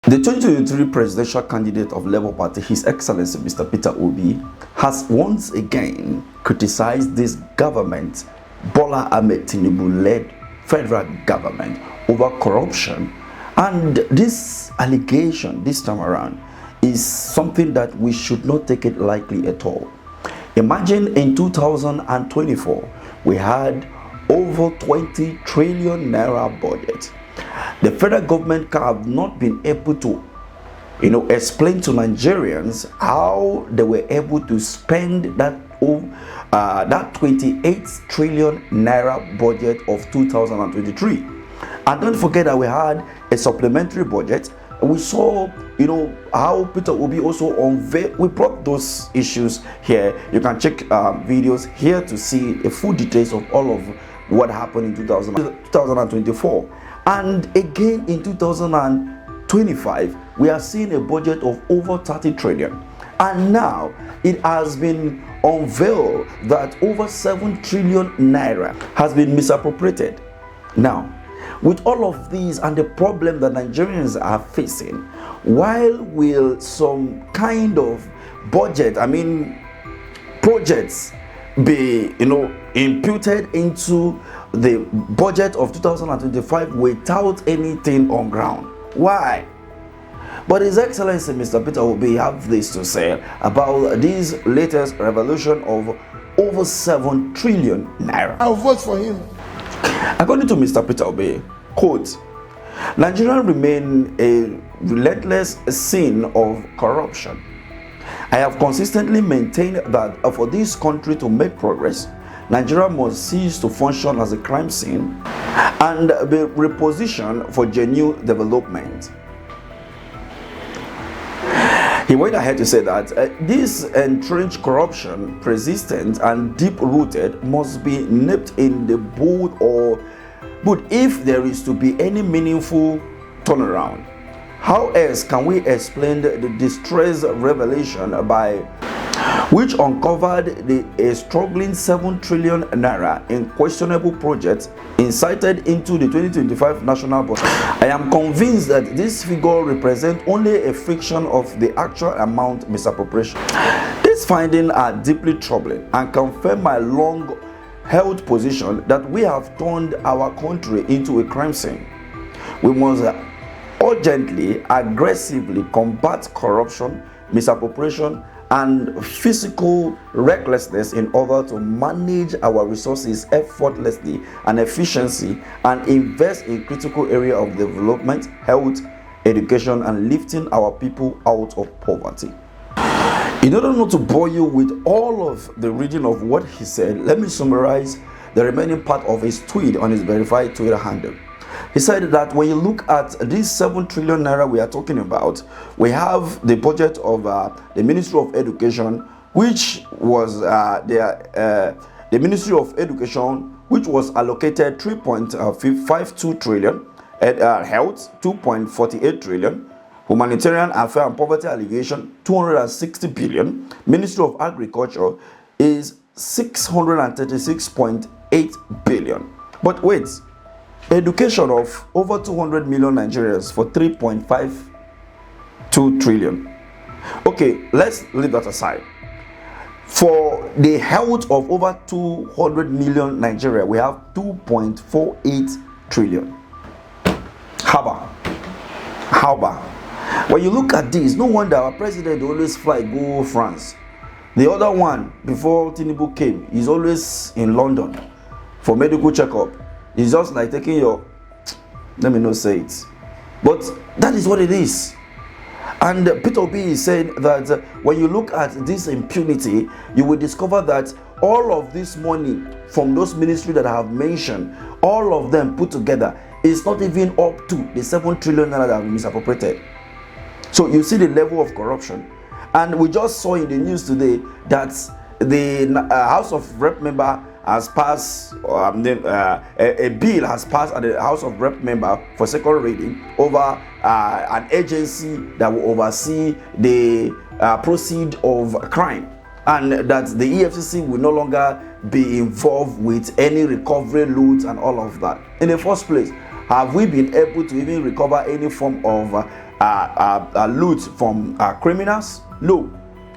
The 2023 presidential candidate of Labour Party, His Excellency Mr. Peter Obi, has once again criticized this government, Bola Ahmed Tinubu-led federal government, over corruption. And this allegation this time around is something that we should not take it lightly at all. Imagine in 2024, we had over 20 trillion naira budget. The federal government have not been able to, explain to Nigerians how they were able to spend that 28 trillion naira budget of 2023. And don't forget that we had a supplementary budget. We saw, how Peter Obi also unveiled. We brought those issues here. You can check videos here to see the full details of all of what happened in 2024. And again in 2025, we are seeing a budget of over 30 trillion. And now it has been unveiled that over 7 trillion naira has been misappropriated. Now, with all of these and the problem that Nigerians are facing, while will some kind of budget, projects be, imputed into the budget of 2025 without anything on ground? Why? But His Excellency Mr. Peter Obi have this to say about this latest revolution of over 7 trillion naira. I'll vote for him. According to Mr. Peter Obi, quote, Nigeria remain a relentless scene of corruption. I have consistently maintained that for this country to make progress, Nigeria must cease to function as a crime scene and be repositioned for genuine development. He went ahead to say that this entrenched corruption, persistent and deep-rooted, must be nipped in the bud if there is to be any meaningful turnaround. How else can we explain the distress revelation by which uncovered a struggling 7 trillion naira in questionable projects incited into the 2025 national budget? I am convinced that this figure represents only a fraction of the actual amount misappropriation. These findings are deeply troubling and confirm my long-held position that we have turned our country into a crime scene. We must urgently, aggressively combat corruption, misappropriation, and physical recklessness in order to manage our resources effortlessly and efficiently and invest in critical areas of development, health, education, and lifting our people out of poverty. In order not to bore you with all of the reading of what he said, let me summarize the remaining part of his tweet on his verified Twitter handle. He said that when you look at this 7 trillion naira we are talking about, we have the budget of the Ministry of Education, which was the Ministry of Education, which was allocated 3.52 trillion, health 2.48 trillion, humanitarian affairs and poverty alleviation 260 billion, Ministry of Agriculture is 636.8 billion. But wait, education of over 200 million Nigerians for 3.52 trillion. Okay, let's leave that aside. For the health of over 200 million Nigeria, we have 2.48 trillion. How about? When you look at this, no wonder our president always fly go France. The other one, before Tnubu came, is always in London for medical checkup. It's just like taking your, let me not say it, but that is what it is. And Peter Obi said that when you look at this impunity, you will discover that all of this money from those ministries that I have mentioned, all of them put together, is not even up to the 7 trillion naira that have been misappropriated. So you see the level of corruption. And we just saw in the news today that the House of Rep member has passed, a bill has passed at the House of Rep member for second reading over an agency that will oversee the proceed of crime, and that the EFCC will no longer be involved with any recovery loot and all of that. In the first place, have we been able to even recover any form of loot from criminals? No.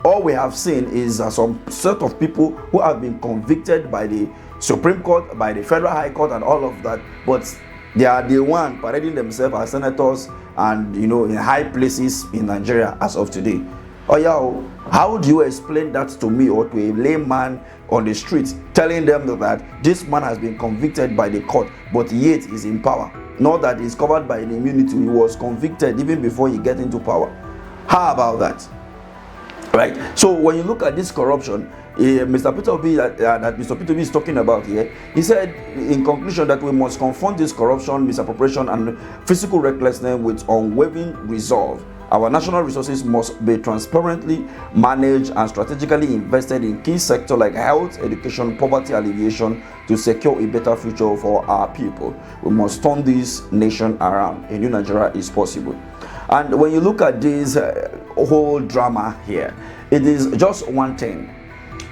All we have seen is some set of people who have been convicted by the Supreme Court, by the Federal High Court, and all of that. But they are the one parading themselves as senators and in high places in Nigeria as of today. Oh yeah, how do you explain that to me or to a layman on the street, telling them that this man has been convicted by the court, but yet is in power? Not that he's covered by the immunity. He was convicted even before he get into power. How about that? Right. So when you look at this corruption, Mr. Peter Obi that Mr. Peter Obi is talking about here, he said in conclusion that we must confront this corruption, misappropriation, and physical recklessness with unwavering resolve. Our national resources must be transparently managed and strategically invested in key sectors like health, education, poverty alleviation to secure a better future for our people. We must turn this nation around. A new Nigeria is possible. And when you look at this whole drama here, it is just one thing.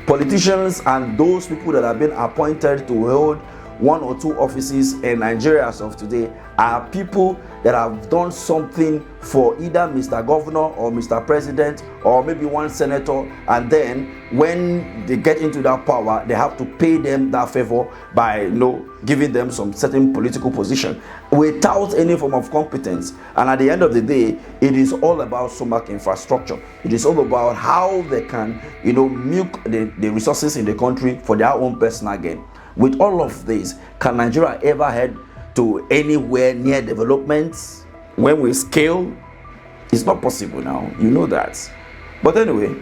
Politicians and those people that have been appointed to hold one or two offices in Nigeria as of today are people that have done something for either Mr. Governor or Mr. President or maybe one senator, and then when they get into that power, they have to pay them that favor by giving them some certain political position without any form of competence. And at the end of the day, it is all about stomach infrastructure. It is all about how they can milk the resources in the country for their own personal gain. With all of this, can Nigeria ever head to anywhere near development when we scale? It's not possible now, you know that. But anyway,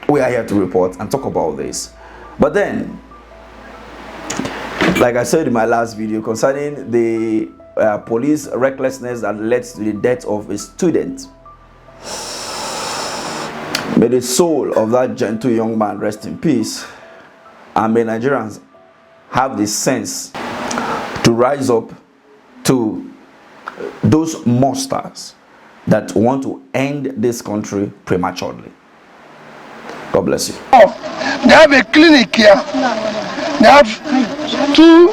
we are here to report and talk about this. But then, like I said in my last video concerning the police recklessness that led to the death of a student, may the soul of that gentle young man rest in peace, and may Nigerians have the sense to rise up to those monsters that want to end this country prematurely. God bless you. They have a clinic here. They have 2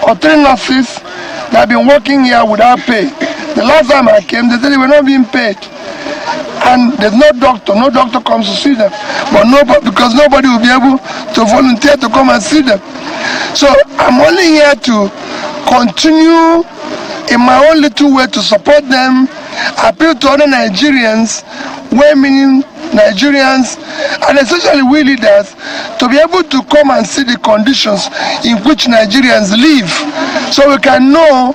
or 3 nurses that have been working here without pay. The last time I came, they said they were not being paid. And there's no doctor comes to see them. But because nobody will be able to volunteer to come and see them. So I'm only here to continue in my own little way to support them, appeal to other Nigerians, well-meaning Nigerians, and especially we leaders, to be able to come and see the conditions in which Nigerians live, so we can know,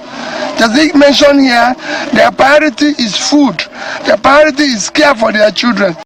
as they mentioned here, their priority is food, their priority is care for their children.